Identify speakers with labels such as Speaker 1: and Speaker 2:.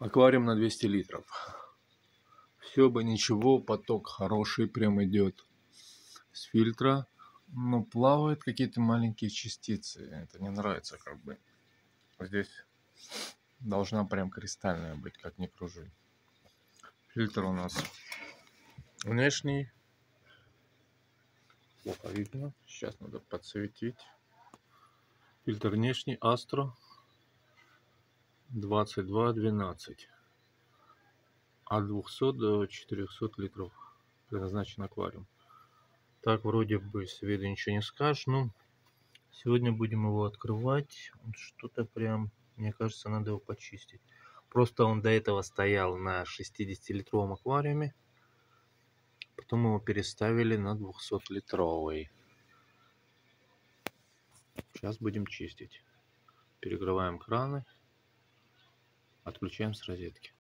Speaker 1: Аквариум на 200 литров. Все бы ничего, поток хороший прям идет с фильтра, но плавают какие-то маленькие частицы. Это не нравится как бы. Здесь должна прям кристальная быть, как ни кружи. Фильтр у нас внешний. Плохо видно. Сейчас надо подсветить. Фильтр внешний Astro 2212. От 200 до 400 литров предназначен аквариум. Так, вроде бы с виду ничего не скажешь. Ну, сегодня будем его открывать. Что-то прям, мне кажется, надо его почистить. Просто он до этого стоял на 60-литровом аквариуме. Потом его переставили на 200-литровый. Сейчас будем чистить. Перекрываем краны. Отключаем с розетки.